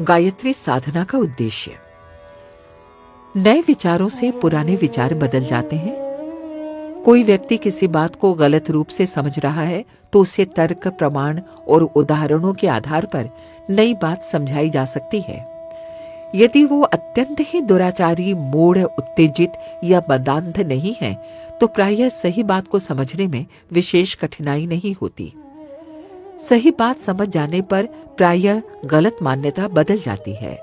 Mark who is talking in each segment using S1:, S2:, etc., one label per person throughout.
S1: गायत्री साधना का उद्देश्य। नए विचारों से पुराने विचार बदल जाते हैं। कोई व्यक्ति किसी बात को गलत रूप से समझ रहा है तो उसे तर्क, प्रमाण और उदाहरणों के आधार पर नई बात समझाई जा सकती है। यदि वो अत्यंत ही दुराचारी, मूढ़, उत्तेजित या बदांध नहीं है तो प्रायः सही बात को समझने में विशेष कठिनाई नहीं होती। सही बात समझ जाने पर प्रायः गलत मान्यता बदल जाती है।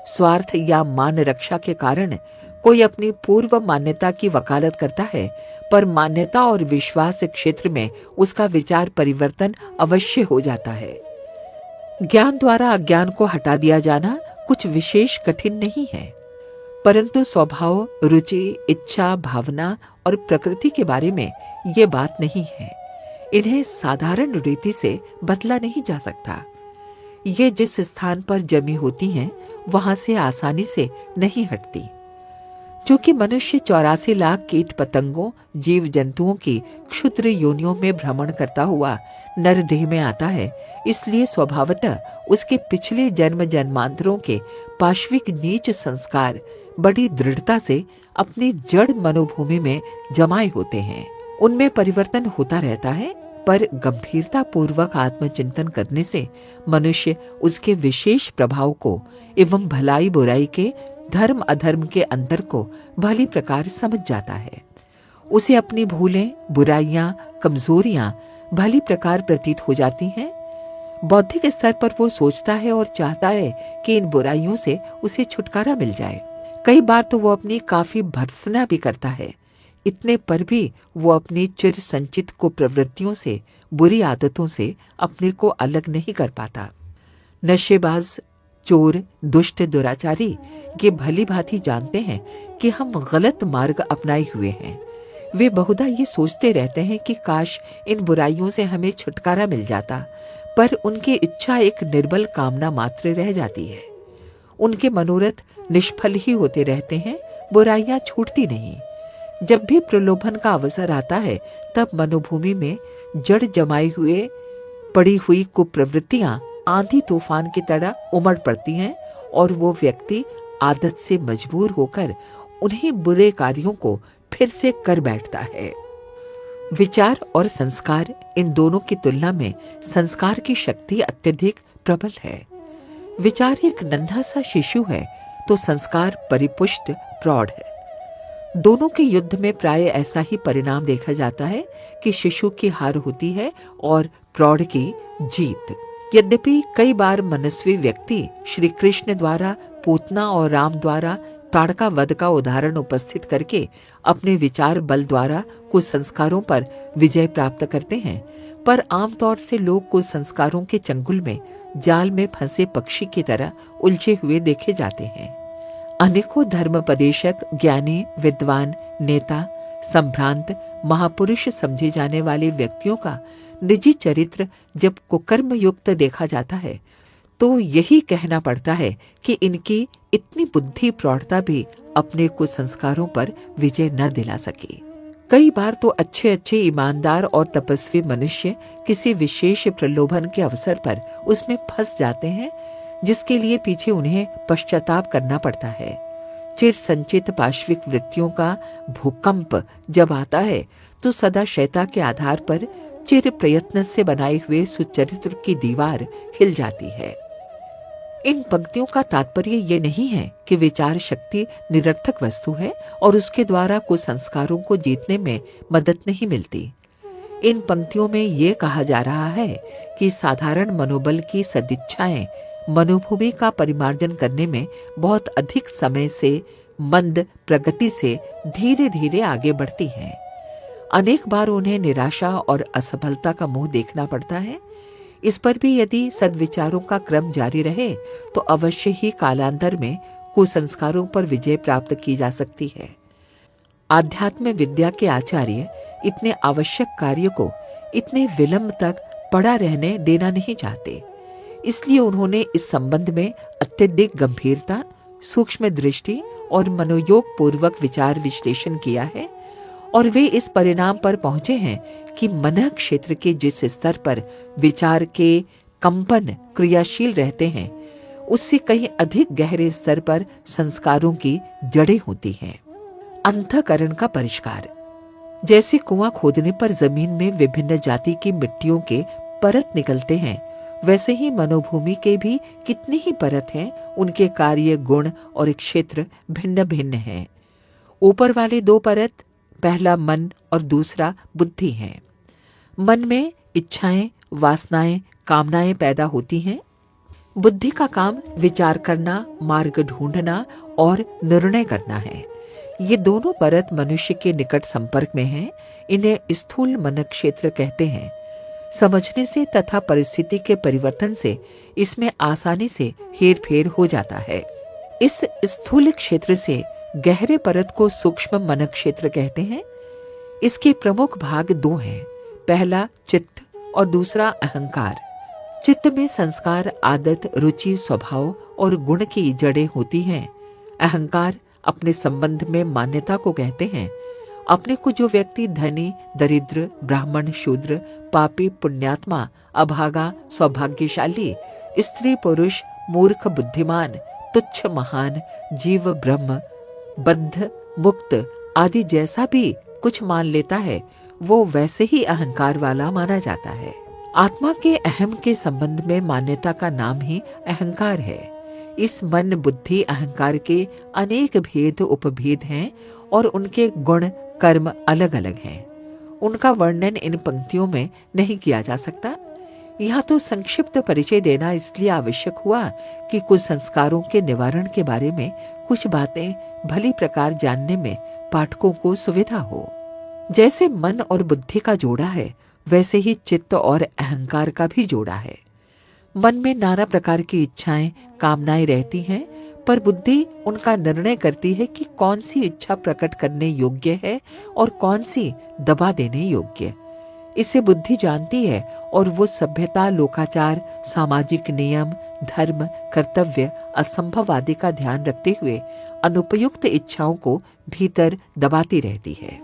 S1: स्वार्थ या मान रक्षा के कारण कोई अपनी पूर्व मान्यता की वकालत करता है, पर मान्यता और विश्वास क्षेत्र में उसका विचार परिवर्तन अवश्य हो जाता है। ज्ञान द्वारा अज्ञान को हटा दिया जाना कुछ विशेष कठिन नहीं है, परंतु स्वभाव, रुचि, इच्छा, भावना और प्रकृति के बारे में ये बात नहीं है। इन्हें साधारण रीति से बदला नहीं जा सकता। ये जिस स्थान पर जमी होती हैं, वहां से आसानी से नहीं हटती। क्योंकि मनुष्य 84 लाख कीट पतंगों, जीव जंतुओं की क्षुद्र योनियों में भ्रमण करता हुआ नर देह में आता है, इसलिए स्वभावतः उसके पिछले जन्म जन्मांतरों के पाश्विक नीच संस्कार बड़ी दृढ़ता से अपनी जड़ मनोभूमि में जमाए होते हैं। उनमें परिवर्तन होता रहता है, पर गंभीरता पूर्वक आत्मचिंतन करने से मनुष्य उसके विशेष प्रभाव को एवं भलाई बुराई के, धर्म अधर्म के अंतर को भली प्रकार समझ जाता है। उसे अपनी भूलें, बुराइयां, कमजोरियां भली प्रकार प्रतीत हो जाती हैं। बौद्धिक स्तर पर वो सोचता है और चाहता है कि इन बुराइयों से उसे छुटकारा मिल जाए। कई बार तो वो अपनी काफी भर्त्सना भी करता है। इतने पर भी वो अपनी चिर संचित को प्रवृत्तियों से, बुरी आदतों से अपने को अलग नहीं कर पाता। नशेबाज, चोर, दुष्ट, दुराचारी ये भली भांति जानते हैं कि हम गलत मार्ग अपनाए हुए हैं। वे बहुधा ये सोचते रहते हैं कि काश इन बुराइयों से हमें छुटकारा मिल जाता, पर उनकी इच्छा एक निर्बल कामना मात्र रह जाती है। उनके मनोरथ निष्फल ही होते रहते हैं, बुराइयां छूटती नहीं। जब भी प्रलोभन का अवसर आता है, तब मनोभूमि में जड़ जमाए हुए पड़ी हुई कुप्रवृत्तियां आंधी तूफान की तरह उमड़ पड़ती हैं और वो व्यक्ति आदत से मजबूर होकर उन्हीं बुरे कार्यों को फिर से कर बैठता है। विचार और संस्कार, इन दोनों की तुलना में संस्कार की शक्ति अत्यधिक प्रबल है। विचार एक नन्हा सा शिशु है तो संस्कार परिपुष्ट प्रौढ़ है। दोनों के युद्ध में प्राय ऐसा ही परिणाम देखा जाता है कि शिशु की हार होती है और प्रौढ़ की जीत। यद्यपि कई बार मनस्वी व्यक्ति श्री कृष्ण द्वारा पूतना और राम द्वारा ताड़का वध का उदाहरण उपस्थित करके अपने विचार बल द्वारा कुसंस्कारों पर विजय प्राप्त करते हैं, पर आमतौर से लोग कुसंस्कारों के चंगुल में जाल में फंसे पक्षी की तरह उलझे हुए देखे जाते हैं। अनेकों धर्मोपदेशक, ज्ञानी, विद्वान, नेता, संभ्रांत, महापुरुष समझे जाने वाले व्यक्तियों का निजी चरित्र जब कुकर्म युक्त देखा जाता है तो यही कहना पड़ता है कि इनकी इतनी बुद्धि प्रौढ़ता भी अपने कुसंस्कारों पर विजय न दिला सके। कई बार तो अच्छे अच्छे ईमानदार और तपस्वी मनुष्य किसी विशेष प्रलोभन के अवसर पर उसमें फंस जाते हैं, जिसके लिए पीछे उन्हें पश्चाताप करना पड़ता है। चिर संचित पाश्विक वृत्तियों का भूकंप जब आता है तो सदा शैता के आधार पर चिर प्रयत्न से बनाए हुए सुचरित्र की दीवार हिल जाती है। इन पंक्तियों का तात्पर्य ये नहीं है कि विचार शक्ति निरर्थक वस्तु है और उसके द्वारा कुछ संस्कारों को जीतने में मदद नहीं मिलती। इन पंक्तियों में ये कहा जा रहा है कि साधारण मनोबल की सदिच्छाएं मनोभूमि का परिमार्जन करने में बहुत अधिक समय से, मंद प्रगति से धीरे धीरे आगे बढ़ती हैं। अनेक बार उन्हें निराशा और असफलता का मुंह देखना पड़ता है। इस पर भी यदि सद्विचारों का क्रम जारी रहे तो अवश्य ही कालांतर में कुसंस्कारों पर विजय प्राप्त की जा सकती है। आध्यात्म विद्या के आचार्य इतने आवश्यक कार्य को इतने विलंब तक पड़ा रहने देना नहीं चाहते। इसलिए उन्होंने इस संबंध में अत्यधिक गंभीरता, सूक्ष्म दृष्टि और मनोयोग पूर्वक विचार विश्लेषण किया है और वे इस परिणाम पर पहुंचे हैं कि मन क्षेत्र के जिस स्तर पर विचार के कंपन क्रियाशील रहते हैं, उससे कहीं अधिक गहरे स्तर पर संस्कारों की जड़ें होती हैं। अंतःकरण का परिष्कार। जैसे कुआं खोदने पर जमीन में विभिन्न जाति की मिट्टियों के परत निकलते हैं, वैसे ही मनोभूमि के भी कितनी ही परत हैं, उनके कार्य, गुण और क्षेत्र भिन्न भिन्न हैं। ऊपर वाले दो परत, पहला मन और दूसरा बुद्धि हैं। मन में इच्छाएं, वासनाएं, कामनाएं पैदा होती हैं। बुद्धि का काम विचार करना, मार्ग ढूंढना और निर्णय करना है। ये दोनों परत मनुष्य के निकट संपर्क में हैं। इन्हें स्थूल मन क्षेत्र कहते हैं। समझने से तथा परिस्थिति के परिवर्तन से इसमें आसानी से हेरफेर हो जाता है। इस स्थूल क्षेत्र से गहरे परत को सूक्ष्म मन क्षेत्र कहते हैं। इसके प्रमुख भाग दो हैं, पहला चित्त और दूसरा अहंकार। चित्त में संस्कार, आदत, रुचि, स्वभाव और गुण की जड़ें होती हैं। अहंकार अपने संबंध में मान्यता को कहते हैं। अपने को जो व्यक्ति धनी, दरिद्र, ब्राह्मण, शूद्र, पापी, पुण्यात्मा, अभागा, सौभाग्यशाली, स्त्री, पुरुष, मूर्ख, बुद्धिमान, तुच्छ, महान, जीव, ब्रह्म, बद्ध, मुक्त आदि जैसा भी कुछ मान लेता है, वो वैसे ही अहंकार वाला माना जाता है। आत्मा के अहम के संबंध में मान्यता का नाम ही अहंकार है। इस मन, बुद्धि, अहंकार के अनेक भेद, उपभेद हैं और उनके गुण, कर्म अलग अलग हैं। उनका वर्णन इन पंक्तियों में नहीं किया जा सकता। यहाँ तो संक्षिप्त परिचय देना इसलिए आवश्यक हुआ कि कुछ संस्कारों के निवारण के बारे में कुछ बातें भली प्रकार जानने में पाठकों को सुविधा हो। जैसे मन और बुद्धि का जोड़ा है, वैसे ही चित्त और अहंकार का भी जोड़ा है। मन में नाना प्रकार की इच्छाएं, कामनाएं रहती हैं, पर बुद्धि उनका निर्णय करती है कि कौन सी इच्छा प्रकट करने योग्य है और कौन सी दबा देने योग्य। इसे बुद्धि जानती है और वो सभ्यता, लोकाचार, सामाजिक नियम, धर्म, कर्तव्य, असंभव आदि का ध्यान रखते हुए अनुपयुक्त इच्छाओं को भीतर दबाती रहती है।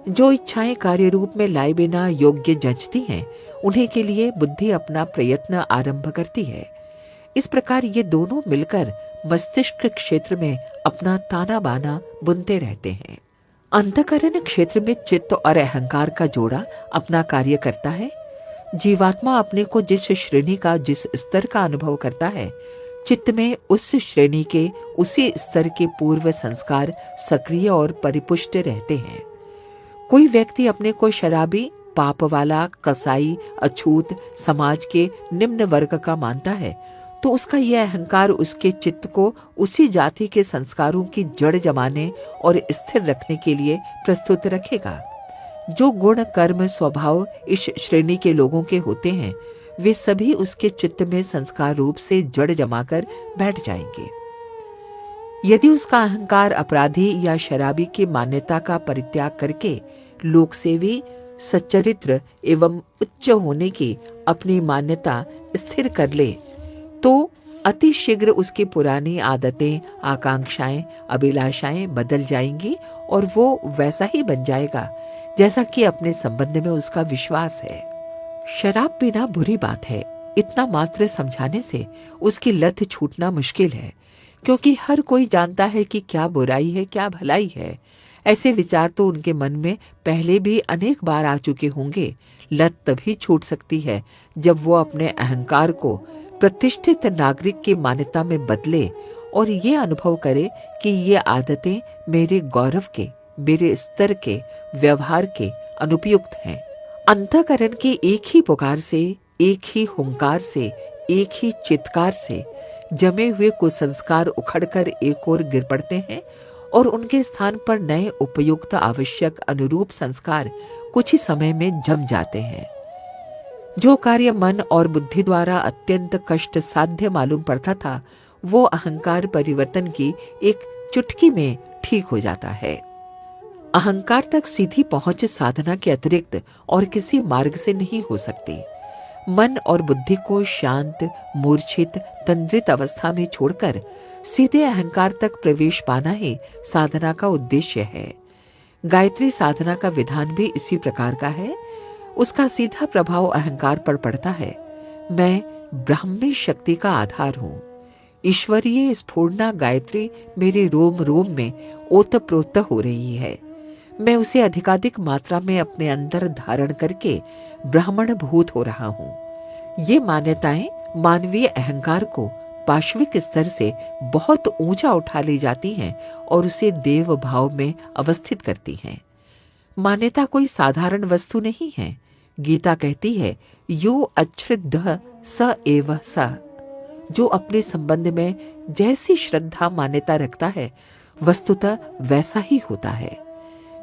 S1: जो इच्छाएं कार्य रूप में लाए बिना योग्य जंचती हैं, उन्हीं के लिए बुद्धि अपना प्रयत्न आरंभ करती है। इस प्रकार ये दोनों मिलकर मस्तिष्क क्षेत्र में अपना ताना बाना बुनते रहते हैं। अंतःकरण क्षेत्र में चित्त और अहंकार का जोड़ा अपना कार्य करता है। जीवात्मा अपने को जिस श्रेणी का, जिस स्तर का अनुभव करता है, चित्त में उस श्रेणी के, उसी स्तर के पूर्व संस्कार सक्रिय और परिपुष्ट रहते हैं। कोई व्यक्ति अपने को शराबी, पाप वाला, कसाई, अछूत, समाज के निम्न वर्ग का मानता है, तो उसका यह अहंकार उसके चित्त को उसी जाति के संस्कारों की जड़ जमाने और स्थिर रखने के लिए प्रस्तुत रखेगा। जो गुण, कर्म, स्वभाव इस श्रेणी के लोगों के होते हैं, वे सभी उसके चित्त में संस्कार रूप से जड़ जमाकर बैठ जाएंगे। यदि उसका अहंकार अपराधी या शराबी की मान्यता का परित्याग करके लोकसेवी, सच्चरित्र एवं उच्च होने की अपनी मान्यता स्थिर कर ले, तो अति शीघ्र उसकी पुरानी आदतें, आकांक्षाएं, अभिलाषाएं बदल जाएंगी और वो वैसा ही बन जाएगा जैसा कि अपने संबंध में उसका विश्वास है। शराब पीना बुरी बात है, इतना मात्र समझाने से उसकी लत छूटना मुश्किल है, क्योंकि हर कोई जानता है कि क्या बुराई है, क्या भलाई है। ऐसे विचार तो उनके मन में पहले भी अनेक बार आ चुके होंगे। लत तभी छूट सकती है जब वो अपने अहंकार को प्रतिष्ठित नागरिक की मान्यता में बदले और ये अनुभव करे कि ये आदतें मेरे गौरव के, मेरे स्तर के, व्यवहार के अनुपयुक्त हैं। अंतःकरण के एक ही पुकार से, एक ही हुंकार से, एक ही चित्कार से जमे हुए कुसंस्कार उखड़कर एक ओर गिर पड़ते हैं और उनके स्थान पर नए उपयुक्त, आवश्यक, अनुरूप संस्कार कुछ ही समय में जम जाते हैं। जो कार्य मन और बुद्धि द्वारा अत्यंत कष्ट साध्य मालूम पड़ता था, वो अहंकार परिवर्तन की एक चुटकी में ठीक हो जाता है। अहंकार तक सीधी पहुंच साधना के अतिरिक्त और किसी मार्ग से नहीं हो सकती। मन और बुद्धि को शांत, मूर्छित, तंद्रित अवस्था में छोड़कर सीधे अहंकार तक प्रवेश पाना ही साधना का उद्देश्य है। गायत्री साधना का विधान भी इसी प्रकार का है। उसका सीधा प्रभाव अहंकार पर पड़ता है। मैं ब्राह्मी शक्ति का आधार हूं। ईश्वरीय स्फूर्णा गायत्री मेरे रोम रोम में ओतप्रोत हो रही है। मैं उसे अधिकाधिक मात्रा में अपने अंदर धारण करके ब्राह्मण भूत हो रहा हूँ। ये मान्यताएं मानवीय अहंकार को पाश्विक स्तर से बहुत ऊंचा उठा ले जाती हैं और उसे देव भाव में अवस्थित करती हैं। मान्यता कोई साधारण वस्तु नहीं है। गीता कहती है, यो अश्रद्ध स एव स। जो अपने संबंध में जैसी श्रद्धा मान्यता रखता है, वस्तुतः वैसा ही होता है।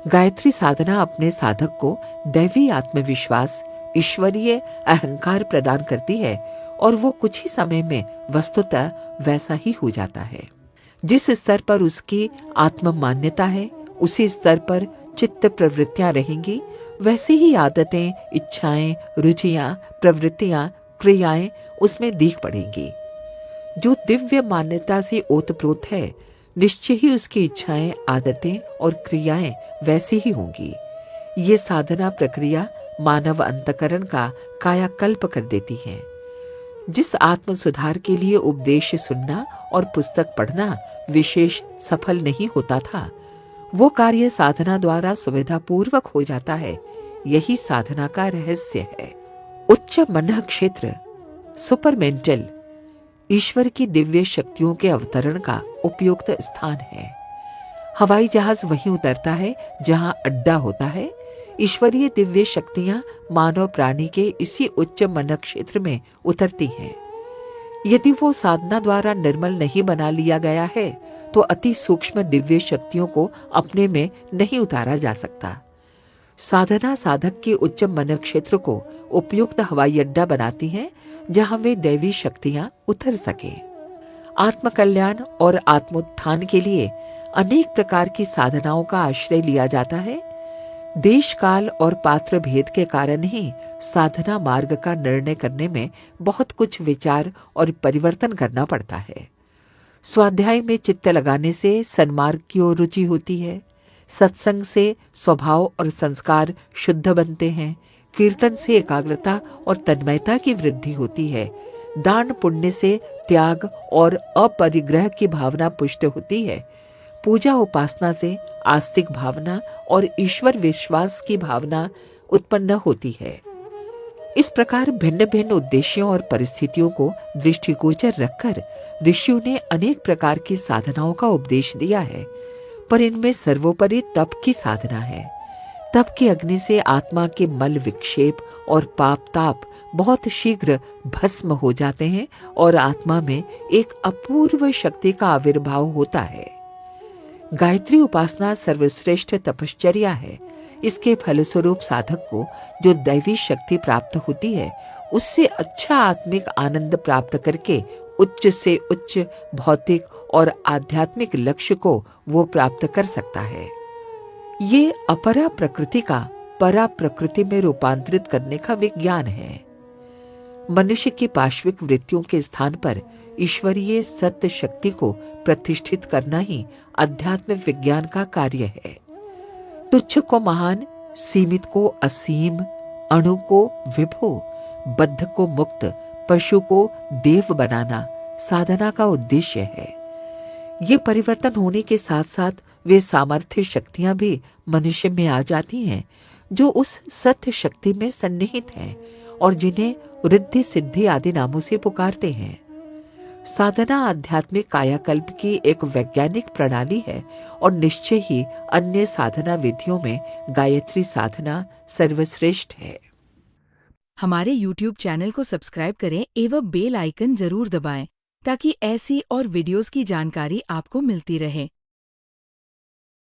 S1: गायत्री साधना अपने साधक को दैवी आत्मविश्वास, ईश्वरीय अहंकार प्रदान करती है और वो कुछ ही समय में वस्तुतः वैसा ही हो जाता है। जिस स्तर पर उसकी आत्म मान्यता है, उसी स्तर पर चित्त प्रवृत्तियां रहेंगी। वैसी ही आदतें, इच्छाएं, रुचियां, प्रवृत्तियां, क्रियाएं उसमें दिख पड़ेंगी। जो दिव्य मान्यता से ओतप्रोत है, निश्चय ही उसकी इच्छाएं, आदतें और क्रियाएं वैसी ही होंगी। ये साधना प्रक्रिया मानव अंतकरण का कायाकल्प कर देती है। जिस आत्म सुधार के लिए उपदेश सुनना और पुस्तक पढ़ना विशेष सफल नहीं होता था, वो कार्य साधना द्वारा सुविधापूर्वक हो जाता है। यही साधना का रहस्य है। उच्च मन क्षेत्र, सुपरमेंटल, ईश्वर की दिव्य शक्तियों के अवतरण का उपयुक्त स्थान है। हवाई जहाज वहीं उतरता है जहां अड्डा होता है। ईश्वरीय दिव्य शक्तियां मानव प्राणी के इसी उच्च मन क्षेत्र में उतरती हैं। यदि वो साधना द्वारा निर्मल नहीं बना लिया गया है, तो अति सूक्ष्म दिव्य शक्तियों को अपने में नहीं उतारा जा सकता। साधना साधक के उच्च मन क्षेत्र को उपयुक्त हवाई अड्डा बनाती है, जहां वे दैवी शक्तियां उतर सके। आत्मकल्याण और आत्मोत्थान के लिए अनेक प्रकार की साधनाओं का आश्रय लिया जाता है। देश काल और पात्र भेद के कारण ही साधना मार्ग का निर्णय करने में बहुत कुछ विचार और परिवर्तन करना पड़ता है। स्वाध्याय में चित्त लगाने से सन्मार्ग की ओर रुचि होती है। सत्संग से स्वभाव और संस्कार शुद्ध बनते हैं। कीर्तन से एकाग्रता और तन्मयता की वृद्धि होती है। दान पुण्य से त्याग और अपरिग्रह की भावना पुष्ट होती है। पूजा उपासना से आस्तिक भावना और ईश्वर विश्वास की भावना उत्पन्न होती है। इस प्रकार भिन्न भिन्न उद्देश्यों और परिस्थितियों को दृष्टिगोचर रखकर ऋषियों ने अनेक प्रकार की साधनाओं का उपदेश दिया है, पर इनमें सर्वोपरि तप की साधना है। तप की अग्नि से आत्मा के मल विक्षेप और पाप ताप बहुत शीघ्र भस्म हो जाते हैं और आत्मा में एक अपूर्व शक्ति का आविर्भाव होता है। गायत्री उपासना सर्वश्रेष्ठ तपश्चर्या है। इसके फलस्वरूप साधक को जो दैवी शक्ति प्राप्त होती है, उससे अच्छा आत्मिक आनंद प्राप्त करके उच्च से उच्च भौतिक और आध्यात्मिक लक्ष्य को वो प्राप्त कर सकता है। ये अपरा प्रकृति का परा प्रकृति में रूपांतरित करने का विज्ञान है। मनुष्य की पाश्विक वृत्तियों के स्थान पर ईश्वरीय सत्य शक्ति को प्रतिष्ठित करना ही अध्यात्म विज्ञान का कार्य है। तुच्छ को महान, सीमित को असीम, अणु को विभु, बद्ध को मुक्त, पशु को देव बनाना साधना का उद्देश्य है। ये परिवर्तन होने के साथ साथ वे सामर्थ्य शक्तियां भी मनुष्य में आ जाती हैं, जो उस सत्य शक्ति में सन्निहित हैं और जिन्हें रिद्धि सिद्धि आदि नामों से पुकारते हैं। साधना आध्यात्मिक कायाकल्प की एक वैज्ञानिक प्रणाली है और निश्चय ही अन्य साधना विधियों में गायत्री साधना सर्वश्रेष्ठ है।
S2: हमारे YouTube चैनल को सब्सक्राइब करें एवं बेल आइकन जरूर दबाएं, ताकि ऐसी और वीडियोस की जानकारी आपको मिलती रहे।